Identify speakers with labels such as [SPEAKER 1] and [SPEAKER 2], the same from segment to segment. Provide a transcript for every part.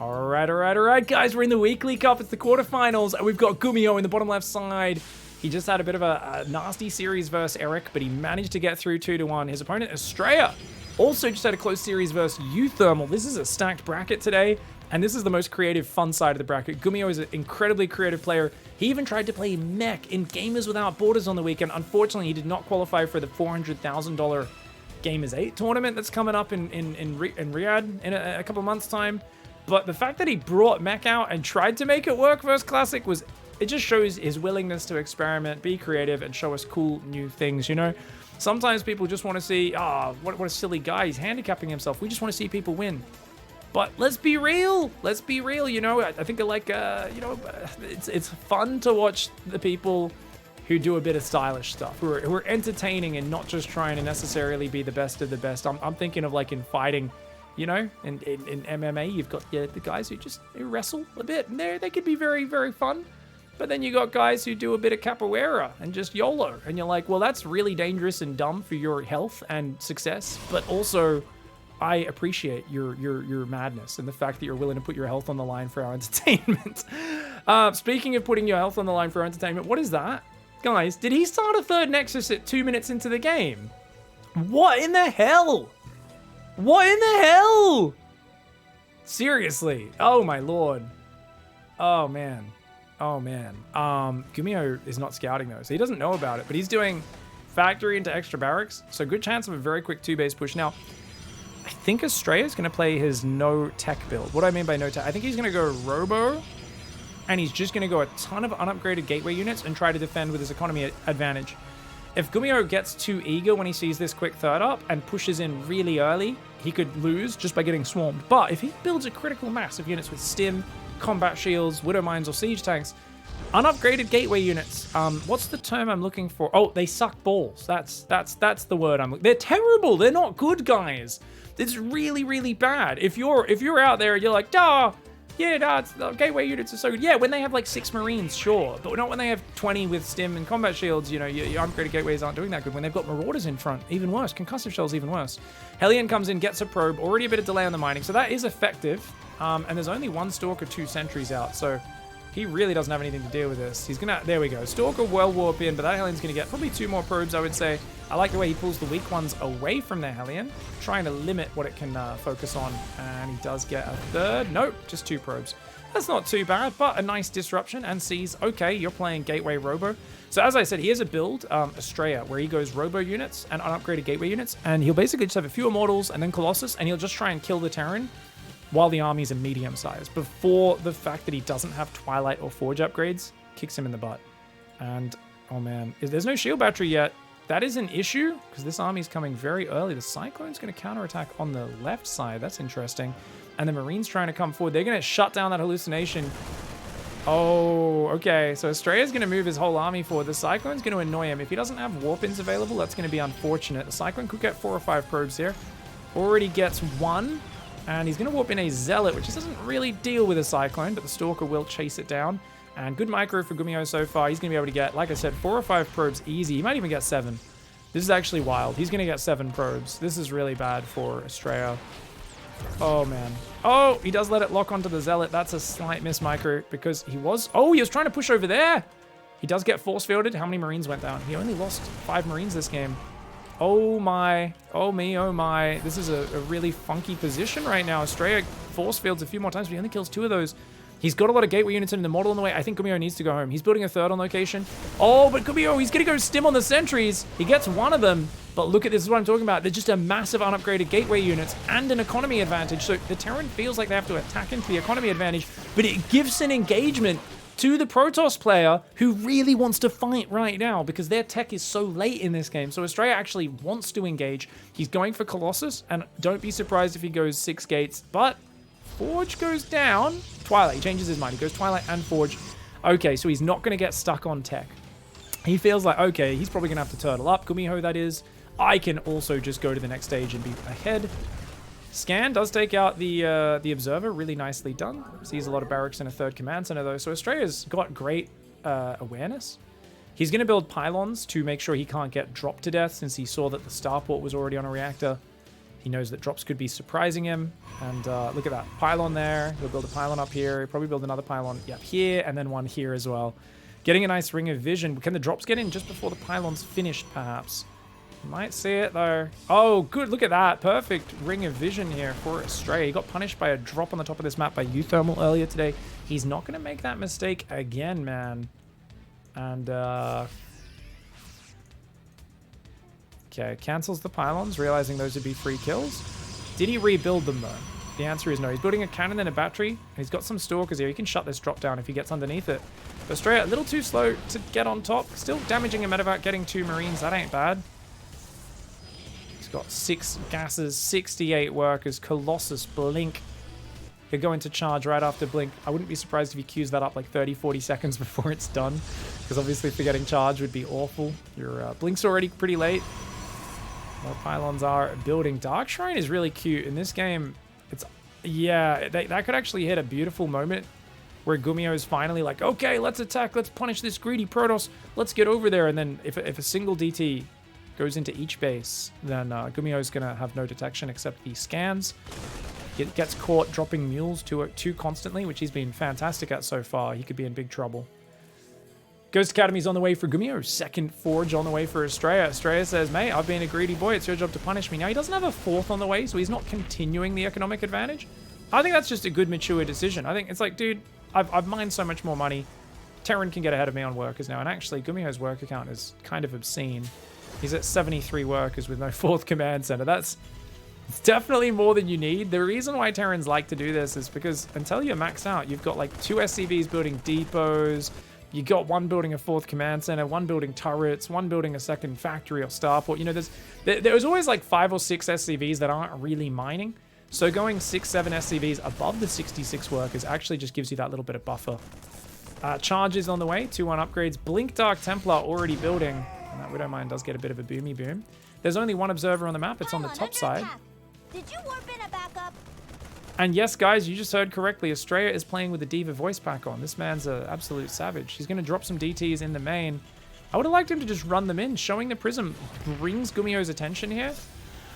[SPEAKER 1] All right, guys. We're in the weekly cup. It's the quarterfinals. And we've got Gummio in the bottom left side. He just had a bit of a nasty series versus Eric, but he managed to get through 2-1. His opponent, Astrea, also just had a close series versus Uthermal. This is a stacked bracket today, and this is the most creative, fun side of the bracket. Gummio is an incredibly creative player. He even tried to play mech in Gamers Without Borders on the weekend. Unfortunately, he did not qualify for the $400,000 Gamers 8 tournament that's coming up in Riyadh in a couple of months' time. But the fact that he brought mech out and tried to make it work versus Classic it just shows his willingness to experiment, be creative, and show us cool new things, you know? Sometimes people just want to see, what a silly guy, he's handicapping himself. We just want to see people win. But let's be real. Let's be real, you know? I think it's fun to watch the people who do a bit of stylish stuff, who are entertaining and not just trying to necessarily be the best of the best. I'm thinking of like in fighting, you know, in MMA, you've got the guys who wrestle a bit, and they could be very, very fun. But then you got guys who do a bit of capoeira and just YOLO. And you're like, well, that's really dangerous and dumb for your health and success. But also, I appreciate your madness and the fact that you're willing to put your health on the line for our entertainment. Speaking of putting your health on the line for our entertainment, what is that? Guys, did he start a third Nexus at 2 minutes into the game? What in the hell? What in the hell? Seriously. Oh, my lord. Oh, man. Oh, man. Gummio is not scouting, though, so he doesn't know about it, but he's doing factory into extra barracks, so good chance of a very quick 2-base push. Now, I think Astrea is going to play his no tech build. What do I mean by no tech? I think he's going to go Robo, and he's just going to go a ton of unupgraded gateway units and try to defend with his economy advantage. If Gummio gets too eager when he sees this quick third up and pushes in really early, he could lose just by getting swarmed. But if he builds a critical mass of units with stim, combat shields, widow mines, or siege tanks, unupgraded gateway units, what's the term I'm looking for? Oh, they suck balls. That's the word I'm looking. They're terrible. They're not good, guys. It's really, really bad. If you're out there and you're like, the gateway units are so good. Yeah, when they have like 6 Marines, sure. But not when they have 20 with stim and combat shields. You know, your upgraded gateways aren't doing that good. When they've got Marauders in front, even worse. Concussive shells, even worse. Hellion comes in, gets a probe. Already a bit of delay on the mining. So that is effective. And there's only 1 Stalker, 2 Sentries out. So he really doesn't have anything to deal with this. He's gonna, there we go. Stalker will warp in, but that Hellion's gonna get probably 2 more probes, I would say. I like the way he pulls the weak ones away from their Hellion, trying to limit what it can focus on. And he does get a 3rd. Nope, just 2 probes. That's not too bad, but a nice disruption, and sees, okay, you're playing Gateway Robo. So as I said, he has a build, Astrea, where he goes Robo units and unupgraded Gateway units, and he'll basically just have a few Immortals and then Colossus, and he'll just try and kill the Terran while the armies are medium size, before the fact that he doesn't have Twilight or Forge upgrades kicks him in the butt. And, oh man, there's no shield battery yet. That is an issue, because this army is coming very early. The Cyclone's going to counterattack on the left side. That's interesting. And the Marines trying to come forward. They're going to shut down that hallucination. Oh, okay. So Astrea's going to move his whole army forward. The Cyclone's going to annoy him. If he doesn't have warp-ins available, that's going to be unfortunate. The Cyclone could get 4 or 5 probes here. Already gets 1. And he's going to warp in a Zealot, which doesn't really deal with a Cyclone, but the Stalker will chase it down. And good micro for Gummio so far. He's going to be able to get, like I said, 4 or 5 probes easy. He might even get 7. This is actually wild. He's going to get 7 probes. This is really bad for Astrea. Oh, man. Oh, he does let it lock onto the Zealot. That's a slight miss micro because he was trying to push over there. He does get force fielded. How many Marines went down? He only lost 5 Marines this game. Oh, my. Oh, me. Oh, my. This is a really funky position right now. Astrea force fields a few more times, but he only kills 2 of those. He's got a lot of gateway units in the model on the way. I think Gummio needs to go home. He's building a 3rd on location. Oh, but Gummio, he's going to go stim on the sentries. He gets 1 of them. But look at this, is what I'm talking about. They're just a massive unupgraded gateway units and an economy advantage. So the Terran feels like they have to attack into the economy advantage, but it gives an engagement to the Protoss player who really wants to fight right now because their tech is so late in this game. So Astrea actually wants to engage. He's going for Colossus, and don't be surprised if he goes 6 gates. But Forge goes down. Twilight, he changes his mind. He goes Twilight and Forge. Okay, so he's not going to get stuck on tech. He feels like, okay, he's probably going to have to turtle up. Gummio, that is. I can also just go to the next stage and be ahead. Scan does take out the Observer. Really nicely done. Sees a lot of barracks in a 3rd command center, though. So Astrea's got great awareness. He's going to build pylons to make sure he can't get dropped to death since he saw that the starport was already on a reactor. He knows that drops could be surprising him. And look at that pylon there. He'll build a pylon up here. He'll probably build another pylon up here, and then one here as well. Getting a nice ring of vision. Can the drops get in just before the pylon's finished, perhaps? Might see it, though. Oh, good. Look at that. Perfect ring of vision here for Astrea. He got punished by a drop on the top of this map by Euthermal earlier today. He's not going to make that mistake again, man. And, okay, cancels the pylons, realizing those would be free kills. Did he rebuild them, though? The answer is no. He's building a cannon and a battery. And he's got some stalkers here. He can shut this drop down if he gets underneath it. But Astrea, a little too slow to get on top. Still damaging a medevac, getting 2 Marines. That ain't bad. He's got 6 gases, 68 workers. Colossus, Blink. He'll go into charge right after Blink. I wouldn't be surprised if he queues that up like 30, 40 seconds before it's done. Because obviously forgetting charge would be awful. Your Blink's already pretty late. More pylons are building. Dark Shrine is really cute. In this game, it's... Yeah, that could actually hit a beautiful moment where Gummio is finally like, okay, let's attack. Let's punish this greedy Protoss. Let's get over there. And then if a single DT goes into each base, then Gummio is going to have no detection except the scans. It gets caught dropping mules too constantly, which he's been fantastic at so far. He could be in big trouble. Ghost Academy's on the way for Gummio. Second Forge on the way for Astrea. Astrea says, mate, I've been a greedy boy. It's your job to punish me. Now, he doesn't have a 4th on the way, so he's not continuing the economic advantage. I think that's just a good, mature decision. I think it's like, dude, I've mined so much more money. Terran can get ahead of me on workers now. And actually, Gummio's worker count is kind of obscene. He's at 73 workers with no 4th command center. It's definitely more than you need. The reason why Terrans like to do this is because until you're maxed out, you've got like 2 SCVs building depots. You got one building a 4th command center, one building turrets, one building a 2nd factory or starport. You know, there's always like 5 or 6 SCVs that aren't really mining. So going 6, 7 SCVs above the 66 workers actually just gives you that little bit of buffer. Charges on the way, 2-1 upgrades. Blink Dark Templar already building. And that Widowmine does get a bit of a boomy boom. There's only one observer on the map. It's on the top side.
[SPEAKER 2] Did you warp in a backup?
[SPEAKER 1] And yes, guys, you just heard correctly. Astrea is playing with the Diva voice pack on. This man's an absolute savage. He's going to drop some DTs in the main. I would have liked him to just run them in. Showing the Prism brings Gummio's attention here.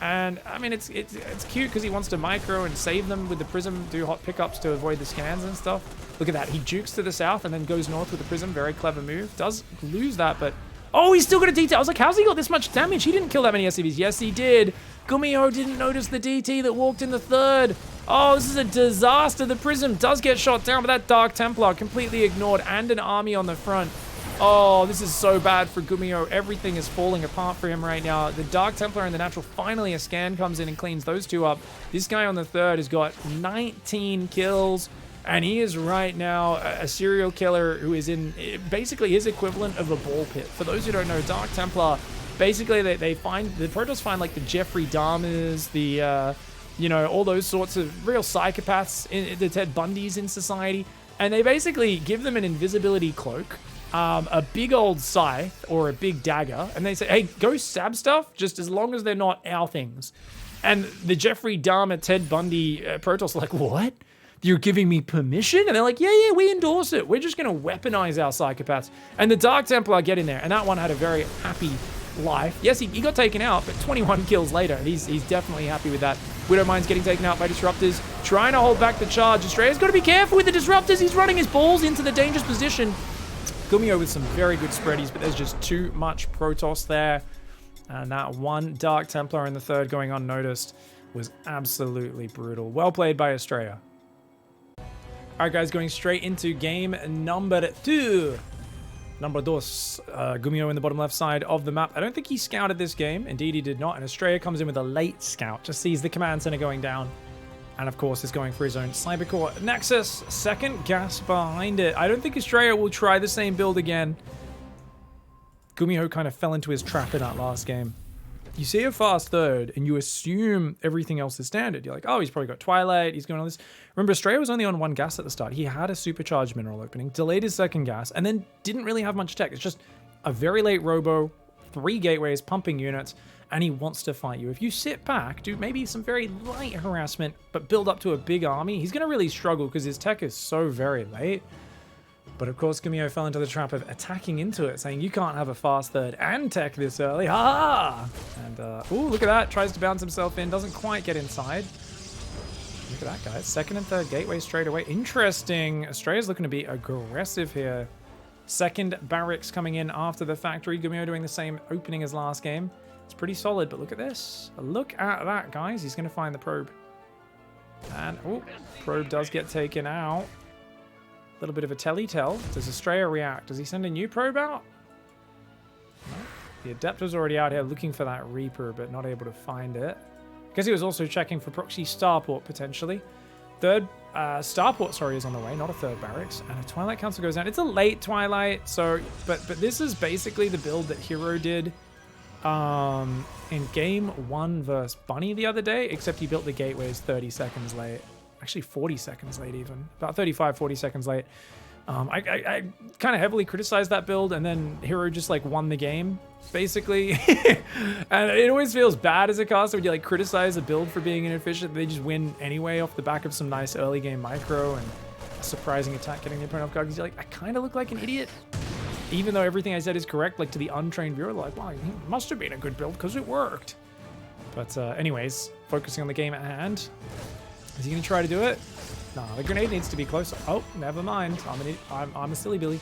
[SPEAKER 1] And, I mean, it's cute because he wants to micro and save them with the Prism, do hot pickups to avoid the scans and stuff. Look at that. He jukes to the south and then goes north with the Prism. Very clever move. Does lose that, but... Oh, he's still got a DT. I was like, how's he got this much damage? He didn't kill that many SCVs. Yes, he did. Gummio didn't notice the DT that walked in the 3rd. Oh, this is a disaster. The Prism does get shot down, but that Dark Templar completely ignored and an army on the front. Oh, this is so bad for Gummio. Everything is falling apart for him right now. The Dark Templar and the Natural, finally a scan comes in and cleans those 2 up. This guy on the 3rd has got 19 kills. And he is right now a serial killer who is in basically his equivalent of a ball pit. For those who don't know, Dark Templar, basically they find, the Protoss find like the Jeffrey Dahmers, the, you know, all those sorts of real psychopaths, the Ted Bundys in society. And they basically give them an invisibility cloak, a big old scythe or a big dagger. And they say, hey, go stab stuff just as long as they're not our things. And the Jeffrey Dahmer, Ted Bundy Protoss are like, what? You're giving me permission? And they're like, yeah, we endorse it. We're just going to weaponize our psychopaths. And the Dark Templar get in there. And that one had a very happy life. Yes, he got taken out, but 21 kills later. He's definitely happy with that. Widowmine's getting taken out by Disruptors. Trying to hold back the charge. Astrea's got to be careful with the Disruptors. He's running his balls into the dangerous position. Gummio with some very good spreadies, but there's just too much Protoss there. And that one Dark Templar in the 3rd going unnoticed was absolutely brutal. Well played by Astrea. All right, guys, going straight into game number 2. Number 2. Gummio in the bottom left side of the map. I don't think he scouted this game. Indeed, he did not. And Astrea comes in with a late scout. Just sees the command center going down. And, of course, is going for his own Cybercore Nexus. 2nd gas behind it. I don't think Astrea will try the same build again. Gummio kind of fell into his trap in that last game. You see a fast 3rd, and you assume everything else is standard. You're like, oh, he's probably got Twilight, he's going on this. Remember, Astrea was only on 1 gas at the start. He had a supercharged mineral opening, delayed his 2nd gas, and then didn't really have much tech. It's just a very late robo, 3 gateways, pumping units, and he wants to fight you. If you sit back, do maybe some very light harassment, but build up to a big army, he's going to really struggle because his tech is so very late. But of course, Gumio fell into the trap of attacking into it, saying you can't have a fast third and tech this early. Ha! And, ooh, look at that. Tries to bounce himself in. Doesn't quite get inside. Look at that, guys. Second and third gateway straight away. Interesting. Astrea's looking to be aggressive here. Second barracks coming in after the factory. Gumio doing the same opening as last game. It's pretty solid, but look at this. Look at that, guys. He's going to find the probe. And, oh, probe does get taken out. A little bit of a tell. Does Astrea react? Does he send a new probe out? No. The Adepter's already out here looking for that Reaper, but not able to find it. Because he was also checking for proxy starport, potentially. Third starport, sorry, is on the way, not a third barracks. And a Twilight Council goes down. It's a late Twilight, so... But this is basically the build that Hero did in game 1 versus Bunny the other day, except he built the gateways 30 seconds late. Actually 40 seconds late even. About 35, 40 seconds late. I kind of heavily criticized that build, and then Hero just like won the game, basically. And it always feels bad as a caster when you like criticize a build for being inefficient. They just win anyway off the back of some nice early game micro and a surprising attack getting the opponent off guard. Because you're like, I kind of look like an idiot. Even though everything I said is correct, like to the untrained viewer, like, wow, it must have been a good build because it worked. But anyways, focusing on the game at hand. Is he going to try to do it? No, the grenade needs to be closer. Oh, never mind. I'm a silly Billy.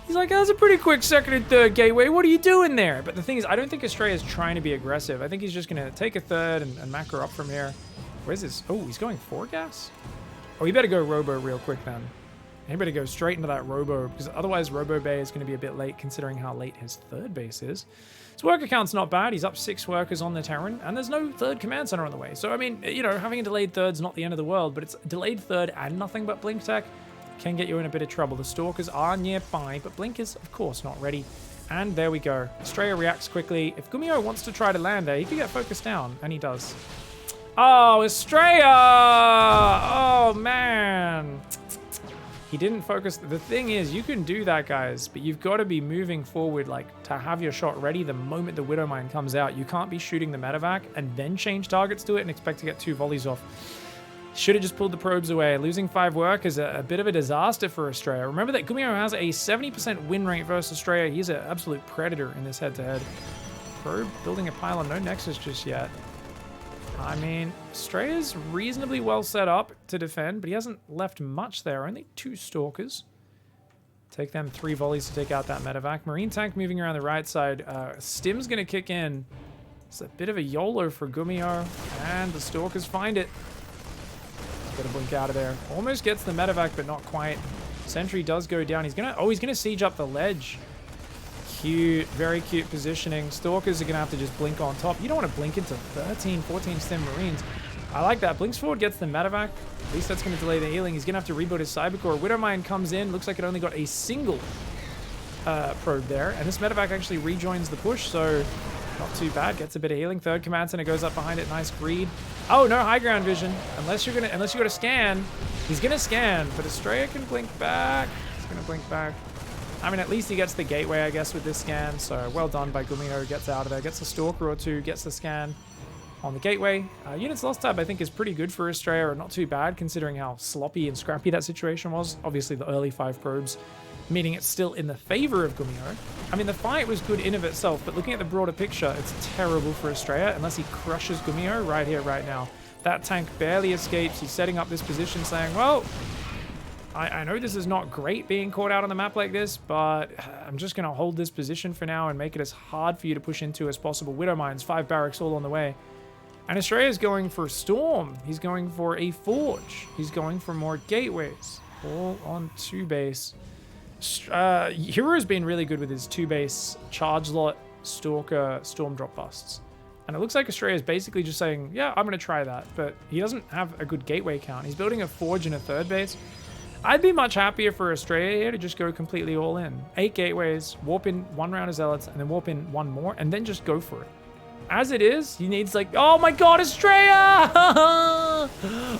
[SPEAKER 1] He's like, that was a pretty quick second and third gateway. What are you doing there? But the thing is, I don't think Astrea is trying to be aggressive. I think he's just going to take a third and macro up from here. Where's this? Oh, he's going 4 gas? Oh, he better go Robo real quick then. He better go straight into that Robo, because otherwise Robo Bay is going to be a bit late considering how late his third base is. His worker count's not bad. He's up 6 workers on the Terran, and there's no third command center on the way. So, I mean, you know, having a delayed third's not the end of the world, but it's delayed third and nothing but Blink Tech can get you in a bit of trouble. The Stalkers are nearby, but Blink is, of course, not ready. And there we go. Astrea reacts quickly. If Gumio wants to try to land there, he could get focused down, and he does. Oh, Astrea! Oh, man. He didn't focus. The thing is, you can do that, guys, but you've got to be moving forward, like, to have your shot ready the moment the Widowmine comes out. You can't be shooting the medevac and then change targets to it and expect to get 2 volleys off. Should have just pulled the probes away. Losing 5 work is a bit of a disaster for Astrea. Remember that Gumio has a 70% win rate versus Astrea. He's an absolute predator in this head-to-head. Probe building a pylon. No nexus just yet. I mean, Astrea's reasonably well set up to defend, but he hasn't left much there. Only 2 Stalkers. Take them 3 volleys to take out that medevac. Marine tank moving around the right side. Stim's going to kick in. It's a bit of a YOLO for Gumio, and the Stalkers find it. Got to blink out of there. Almost gets the medevac, but not quite. Sentry does go down. He's gonna siege up the ledge. Cute, very cute positioning. Stalkers are gonna have to just blink on top. You don't want to blink into 13, 14 stim Marines. I like that. Blinks forward, gets the medevac. At least that's gonna delay the healing. He's gonna have to rebuild his Cybercore. Widowmine comes in. Looks like it only got a single probe there, and this medevac actually rejoins the push, so not too bad. Gets a bit of healing. Third command center goes up behind it. Nice greed. Oh, no high ground vision. Unless you got to scan. He's gonna scan, but Astrea can blink back. He's gonna blink back. I mean, at least he gets the gateway, I guess, with this scan. So well done by Gumio. Gets out of there. Gets a Stalker or 2. Gets the scan on the gateway. Units lost tab, I think, is pretty good for Astrea, or not too bad considering how sloppy and scrappy that situation was. Obviously, the early 5 probes, meaning it's still in the favor of Gumio. I mean, the fight was good in of itself, but looking at the broader picture, it's terrible for Astrea unless he crushes Gumio right here, right now. That tank barely escapes. He's setting up this position saying, well, I know this is not great being caught out on the map like this, but I'm just going to hold this position for now and make it as hard for you to push into as possible. Widowmines, 5 barracks all on the way. And Astrea is going for Storm. He's going for a Forge. He's going for more gateways. All on 2 base. Hero's been really good with his 2 base charge lot, Stalker, Storm drop busts. And it looks like Astrea is basically just saying, yeah, I'm going to try that. But he doesn't have a good gateway count. He's building a Forge and a 3rd base. I'd be much happier for Astrea here to just go completely all in. 8 gateways, warp in 1 round of Zealots, and then warp in 1 more, and then just go for it. As it is, he needs like, oh my god, Astrea!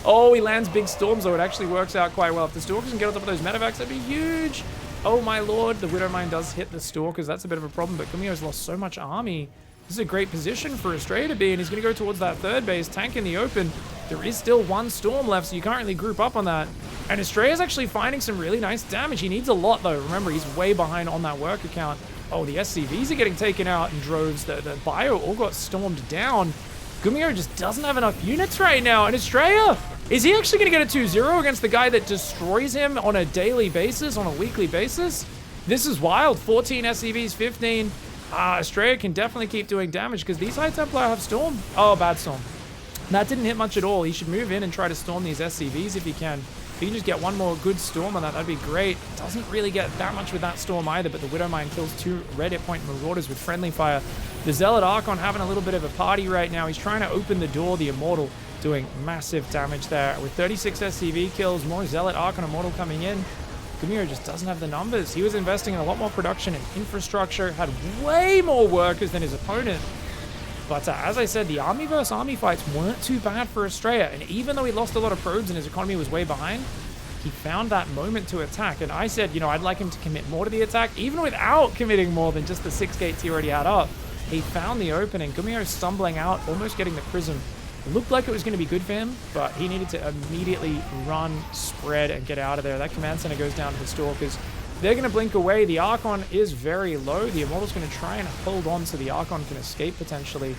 [SPEAKER 1] Oh, he lands big storms, though. It actually works out quite well. If the Stalkers can get on top of those medevacs, that'd be huge. Oh my lord, the Widowmine does hit the Stalkers. That's a bit of a problem, but Gumio's lost so much army. This is a great position for Astrea to be in. He's going to go towards that 3rd base, tank in the open. There is still one Storm left, so you can't really group up on that. And Astrea's actually finding some really nice damage. He needs a lot, though. Remember, he's way behind on that worker count. Oh, the SCVs are getting taken out in droves. The bio all got stormed down. Gumiho just doesn't have enough units right now. And Astrea, is he actually going to get a 2-0 against the guy that destroys him on a daily basis, on a weekly basis? This is wild. 14 SCVs, 15. Astrea can definitely keep doing damage because these High Templar have Storm. Oh, bad Storm. That didn't hit much at all. He should move in and try to storm these SCVs if he can. If he can just get one more good storm on that, that'd be great. Doesn't really get that much with that storm either, but the Widowmine kills 2 red hit point Marauders with friendly fire. The Zealot Archon having a little bit of a party right now. He's trying to open the door. The Immortal doing massive damage there. With 36 SCV kills, more Zealot Archon Immortal coming in. Gumiho just doesn't have the numbers. He was investing in a lot more production and infrastructure, had way more workers than his opponent. But as I said, the army versus army fights weren't too bad for Astrea. And even though he lost a lot of probes and his economy was way behind, he found that moment to attack. And I said, you know, I'd like him to commit more to the attack, even without committing more than just the 6 gates he already had up. He found the opening. Gumiho stumbling out, almost getting the prism. It looked like it was going to be good for him, but he needed to immediately run, spread, and get out of there. That command center goes down to the Stalkers. They're going to blink away. The Archon is very low. The Immortal's going to try and hold on so the Archon can escape potentially.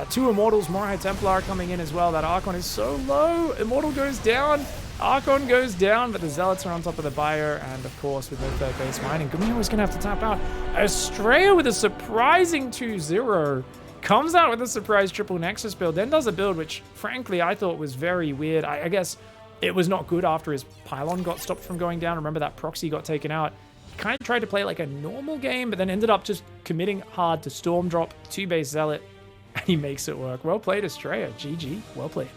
[SPEAKER 1] 2 Immortals, more High Templar coming in as well. That Archon is so low. Immortal goes down. Archon goes down, but the Zealots are on top of the Buyer. And of course, with no third base mining, Gumiho is going to have to tap out. Astrea with a surprising 2-0. Comes out with a surprise triple Nexus build. Then does a build which, frankly, I thought was very weird. I guess it was not good after his pylon got stopped from going down. Remember that proxy got taken out. He kind of tried to play like a normal game, but then ended up just committing hard to Storm Drop, 2 base Zealot, and he makes it work. Well played, Astrea. GG. Well played.